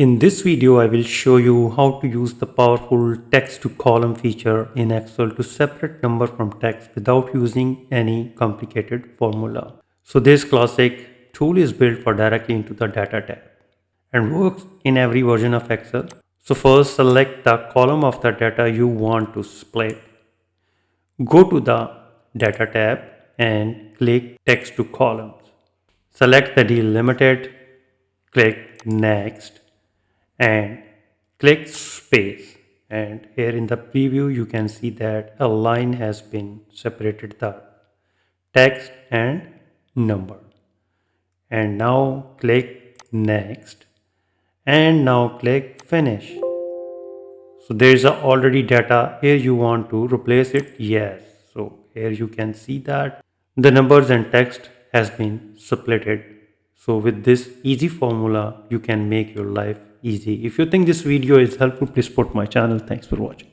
In this video, I will show you how to use the powerful text to column feature in Excel to separate number from text without using any complicated formula. So this classic tool is built for directly into the data tab and works in every version of Excel. So first select the column of the data you want to split. Go to the data tab and click text to columns. Select the delimited, click next and click space, and here in the preview you can see that a line has been separated the text and number. And now click next and now click finish. So there is already data here, you want to replace it, yes. So here you can see that the numbers and text has been splitted. So with this easy formula you can make your life easy. If you think this video is helpful, please support my channel. Thanks for watching.